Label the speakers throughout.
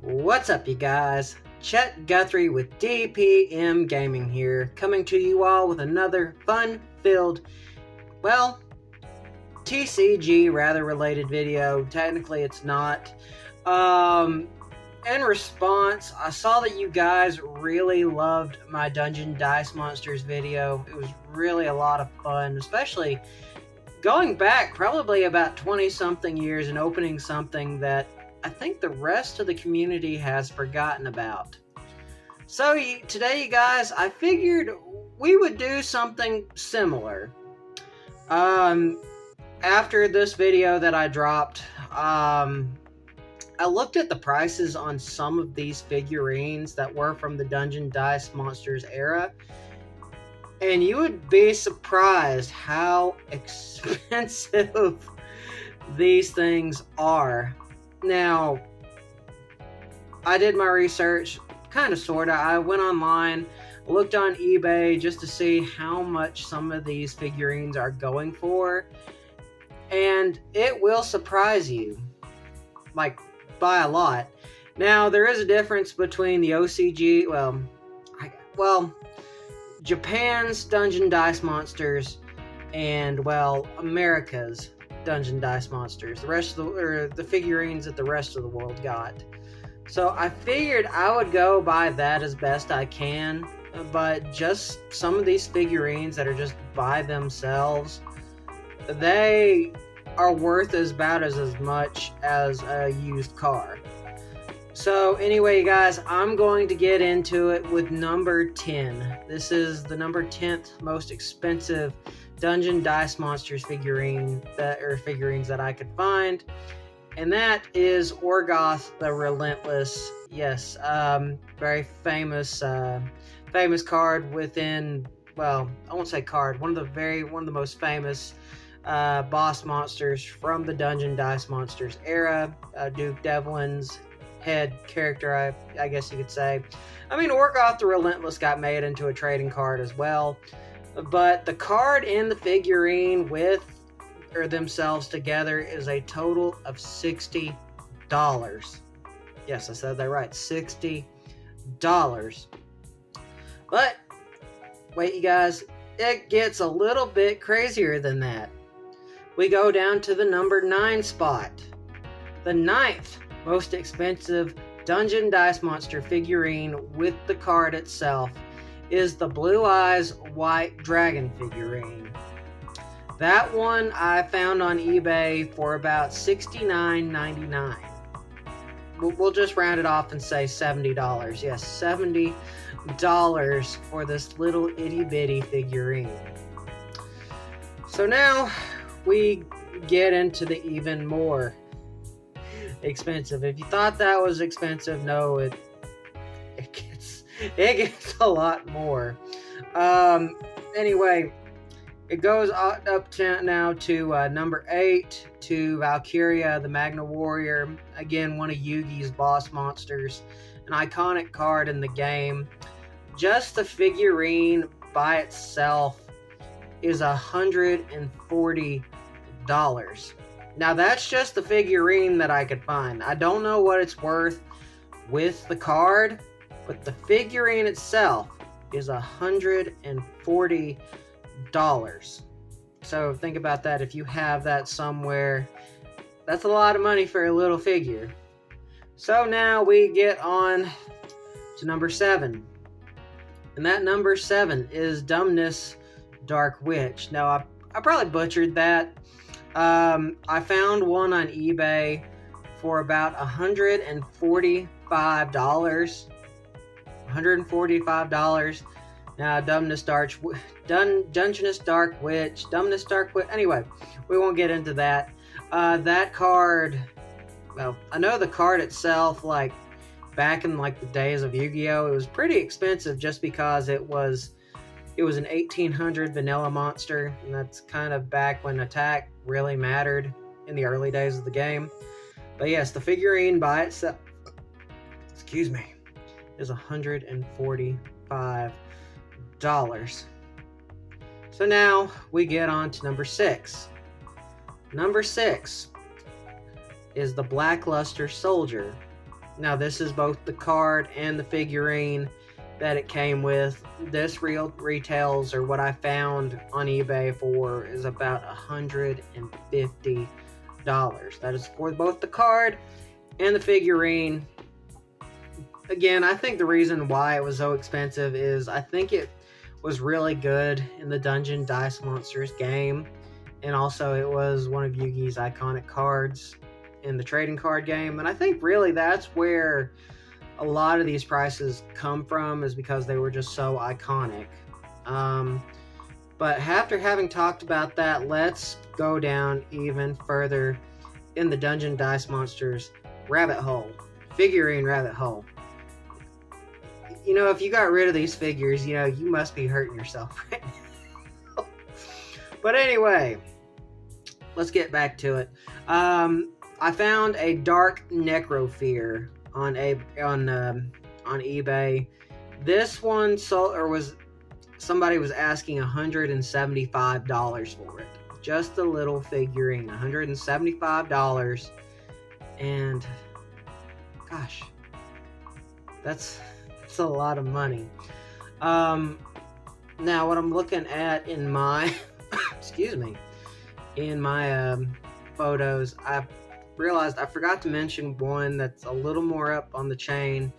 Speaker 1: What's up, you guys? Chet-Guthrie with DPM Gaming here, coming to you all with another fun-filled, well, TCG rather related video. Technically it's not. In response, I saw that you guys really loved my Dungeon Dice Monsters video. It was really a lot of fun, especially going back probably about 20-something years and opening something that I think the rest of the community has forgotten about. So today, you guys, I figured we would do something similar. After this video that I dropped, I looked at the prices on some of these figurines that were from the Dungeon Dice Monsters era, and you would be surprised how expensive these things are. Now, I did my research, kind of, sort of. I went online, looked on eBay just to see how much some of these figurines are going for, and it will surprise you, like, by a lot. Now, there is a difference between the OCG, Japan's Dungeon Dice Monsters and, America's Dungeon Dice Monsters. The rest of the figurines that the rest of the world got. So I figured I would go by that as best I can, but just some of these figurines that are just by themselves, they are worth about as much as a used car. So anyway, guys, I'm going to get into it with number 10. This is the number 10th most expensive Dungeon Dice Monsters figurines that I could find, and that is Orgas the Relentless. Yes, very famous card within. Well, I won't say card. One of the most famous boss monsters from the Dungeon Dice Monsters era. Duke Devlin's head character, I guess you could say. I mean, Orgas the Relentless got made into a trading card as well. But the card and the figurine themselves together is a total of $60. Yes, I said that right. $60. But wait, you guys, it gets a little bit crazier than that. We go down to the number 9 spot. The 9th most expensive Dungeon Dice Monster figurine with the card itself is the Blue Eyes White Dragon figurine. That one I found on eBay for about $69.99. We'll just round it off and say $70. Yes, $70 for this little itty bitty figurine. So now we get into the even more expensive. If you thought that was expensive, no, it gets a lot more. Anyway, it goes up now to number 8, to Valkyria, the Magna Warrior. Again, one of Yugi's boss monsters. An iconic card in the game. Just the figurine by itself is $140. Now, that's just the figurine that I could find. I don't know what it's worth with the card, but the figurine itself is $140. So think about that. If you have that somewhere, that's a lot of money for a little figure. So now we get on to number 7. And that number 7 is Dumbness Dark Witch. Now, I probably butchered that. I found one on eBay for about $145. $145. Now, Dumbness Dark Witch. Anyway, we won't get into that. That card, well, I know the card itself, like, back in, like, the days of Yu-Gi-Oh!, it was pretty expensive just because it was an 1800 vanilla monster, and that's kind of back when attack really mattered in the early days of the game. But yes, the figurine by itself, is $145. So now we get on to number 6. Number 6 is the Blackluster Soldier. Now this is both the card and the figurine that it came with. This retails, or what I found on eBay for, is about $150. That is for both the card and the figurine. Again, I think the reason why it was so expensive is I think it was really good in the Dungeon Dice Monsters game, and also it was one of Yu-Gi's iconic cards in the trading card game, and I think really that's where a lot of these prices come from, is because they were just so iconic. But after having talked about that, let's go down even further in the Dungeon Dice Monsters rabbit hole, figurine rabbit hole. You know, if you got rid of these figures, you know, you must be hurting yourself right now. But anyway, let's get back to it. I found a Dark Necrofear on eBay. This one somebody was asking $175 for it. Just a little figurine, $175, and gosh, that's a lot of money. Now what I'm looking at in my in my photos, I realized I forgot to mention one that's a little more up on the chain,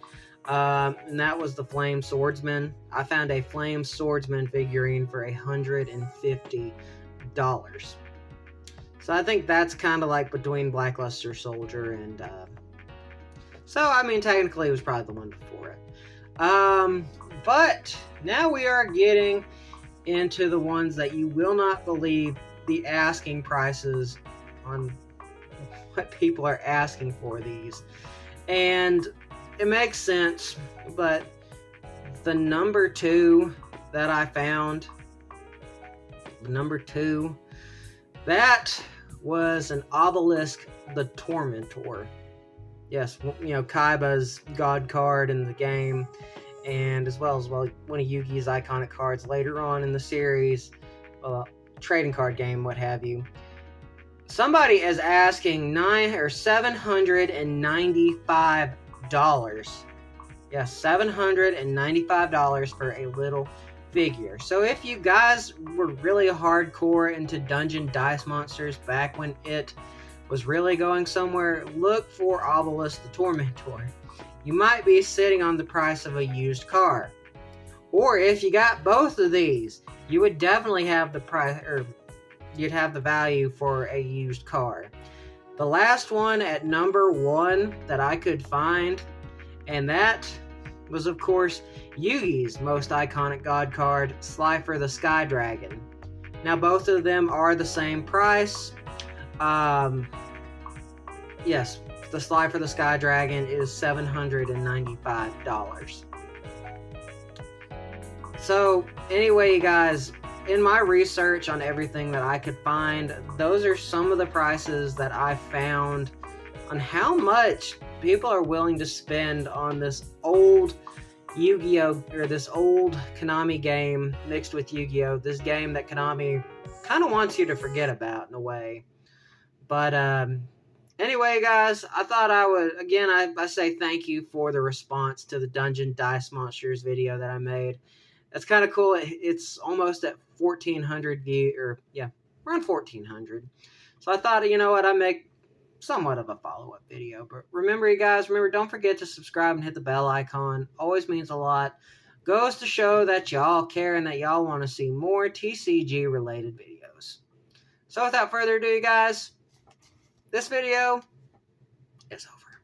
Speaker 1: and that was the Flame Swordsman. I found a Flame Swordsman figurine for $150. So I think that's kind of like between Blackluster Soldier and so I mean technically it was probably the one before it. But now we are getting into the ones that you will not believe the asking prices on what people are asking for these. And it makes sense, but the number 2 that I found, that was an Obelisk the Tormentor. Yes, you know, Kaiba's god card in the game, and as well one of Yu-Gi's iconic cards later on in the series, trading card game, what have you. Somebody is asking $795. Yes, $795 for a little figure. So if you guys were really hardcore into Dungeon Dice Monsters back when it was really going somewhere, look for Obelisk the Tormentor. You might be sitting on the price of a used car. Or if you got both of these, you would definitely have the price, or you'd have the value for a used car. The last one at number 1 that I could find, and that was of course Yu-Gi's most iconic god card, Slifer the Sky Dragon. Now both of them are the same price. Yes, the Slifer the Sky Dragon is $795. So anyway, you guys, in my research on everything that I could find, those are some of the prices that I found on how much people are willing to spend on this old Yu-Gi-Oh! Or this old Konami game mixed with Yu-Gi-Oh! This game that Konami kind of wants you to forget about in a way. But anyway, guys, I thought I would, again, I say thank you for the response to the Dungeon Dice Monsters video that I made. That's kind of cool. It's almost at 1,400 views, or yeah, around 1,400. So I thought, you know what, I'd make somewhat of a follow-up video. But remember, you guys, don't forget to subscribe and hit the bell icon. Always means a lot. Goes to show that y'all care and that y'all want to see more TCG-related videos. So without further ado, you guys, this video is over.